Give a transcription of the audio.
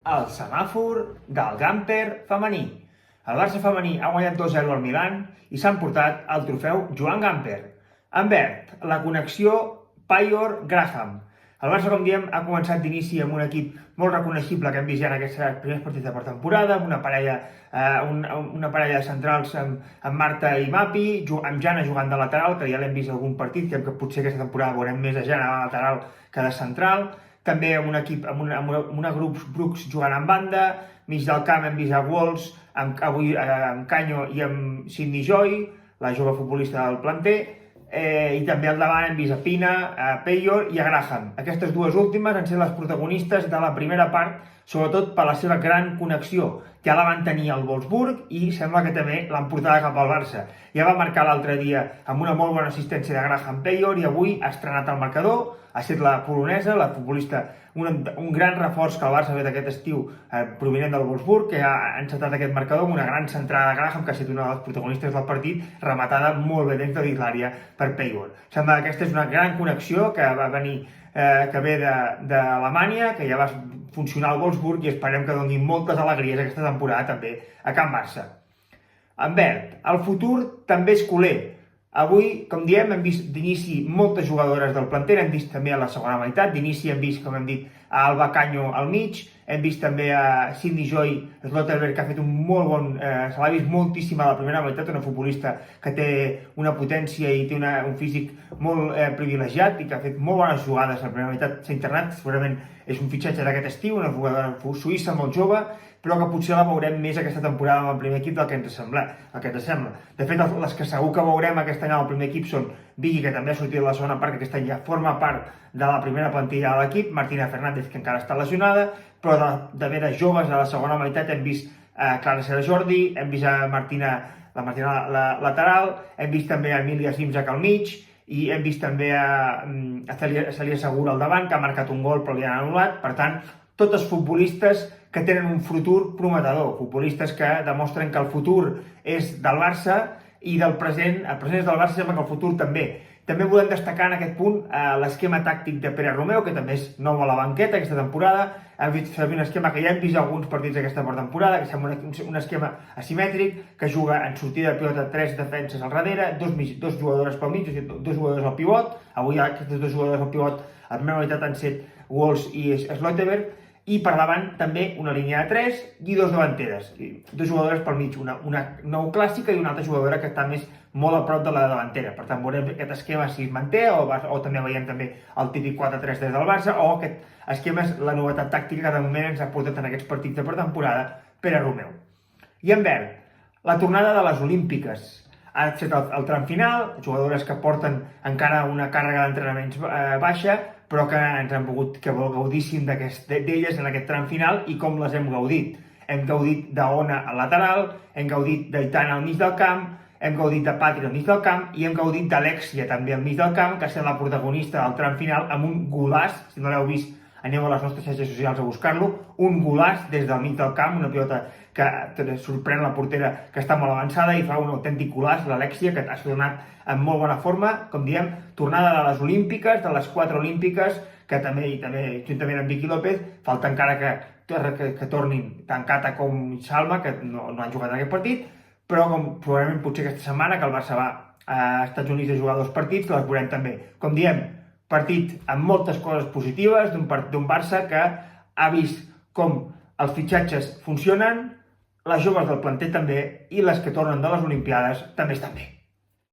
El semàfor del Gamper femení. El Barça femení ha guanyat 2-0 al Milan i s'ha emportat el trofeu Joan Gamper. En verd, la connexió Payyor-Graham. El Barça, com diem, ha començat d'inici amb un equip molt reconeixible que hem vist ja en aquests primers partits de pretemporada, amb una parella de centrals amb Marta i Mapi, amb Jana jugant de lateral, que ja l'hem vist algun partit, que potser aquesta temporada veurem més de Jana de lateral que de central. També amb un equip, amb una Brooks jugant en banda, mig del camp hem vist a Walls, avui amb Canyo i amb Sidney Joy, la jove futbolista del planter, i també al davant hem vist a Pina, a Payyor i a Graham. Aquestes dues últimes han estat les protagonistes de la primera part, sobretot per la seva gran connexió. Ja la van tenir al Wolfsburg i sembla que també l'han portada cap al Barça. Ja va marcar l'altre dia amb una molt bona assistència de Graham Payyor i avui ha estrenat el marcador, ha estat la polonesa, la futbolista, un gran reforç que el Barça ha fet aquest estiu provinent del Wolfsburg, que ha encetat aquest marcador amb una gran centrada de Graham, que ha estat una de les protagonistes del partit, rematada molt bé dins de l'àrea per Payyor. Sembla que aquesta és una gran connexió que va venir, que ve d'Alemanya, que ja va funcionar al Wolfsburg i esperem que doni moltes alegries aquesta temporada també a Can Barça. En verd, el futur també és culer. Avui, com diem, hem vist d'inici moltes jugadores del planter, hem vist també a la segona meitat, d'inici hem vist, com hem dit, a Alba Canyo al mig, hem vist també a Sidney Joy Slotterberg, que ha fet un molt bon, se l'ha vist moltíssim a la primera meitat, una futbolista que té una potència i té un físic molt privilegiat i que ha fet molt bones jugades a la primera meitat, s'ha internat, segurament és un fitxatge d'aquest estiu, una jugadora suïssa molt jove, però que potser la veurem més aquesta temporada amb el primer equip del que ens sembla. De fet, les que segur que veurem aquest any al primer equip són Vicky, que també ha sortit de la segona part, que aquest any ja forma part de la primera plantilla de l'equip, Martina Fernández, que encara està lesionada, però de joves a la segona meitat hem vist Clara Cera Jordi, hem vist a la Martina lateral, hem vist també a Emilia Simzak al mig, i hem vist també a Celia Segura al davant, que ha marcat un gol però li han anul·lat. Per tant, totes futbolistes que tenen un futur prometedor, futbolistes que demostren que el futur és del Barça i del present, el present és del Barça, sembla que el futur també. També volem destacar en aquest punt l'esquema tàctic de Pere Romeu, que també és nou a la banqueta aquesta temporada. Hem vist servir un esquema que ja hem vist alguns partits d'aquesta temporada, que sembla un esquema asimètric, que juga en sortida de pilota 3 defenses al darrere, dos jugadores pel mig, dos jugadors al pivot. Avui aquests dos jugadors al pivot a la primera meitat han set Walls i Slotterberg, i per davant també una línia de 3 i dos davanteres, dos jugadores pel mig, una nou clàssica i una altra jugadora que està molt a prop de la davantera. Per tant, veurem aquest esquema si es manté o també veiem també el típic 4-3-3 del Barça, o aquest esquema és la novetat tàctica que de moment ens ha portat en aquests partits de pretemporada Pere Romeu. I en verd, la tornada de les Olímpiques. Ha estat el tram final, jugadores que porten encara una càrrega d'entrenaments baixa, però que ens han pogut que gaudíssim d'elles en aquest tram final i com les hem gaudit. Hem gaudit d'Ona al lateral, hem gaudit d'Aitana al mig del camp, hem gaudit de Patri al mig del camp i hem gaudit d'Alexia també al mig del camp, que ha estat la protagonista del tram final amb un golaç, si no l'heu vist aneu a les nostres xarxes socials a buscar-lo, un golaç des del mig del camp, una pilota que sorprèn la portera que està molt avançada i fa un autèntic golaç, l'Alexia, que ha tornat en molt bona forma, com diem, tornada de les Olímpiques, de les 4 Olímpiques, que també juntament amb Vicky López, falta encara que tornin tant Cata com Salma, que no han jugat en aquest partit, però probablement potser aquesta setmana, que el Barça va a Estats Units a jugar 2 partits, les veurem també. Com diem, partit amb moltes coses positives, d'un Barça que ha vist com els fitxatges funcionen, les joves del planter també, i les que tornen de les Olimpiades també estan bé.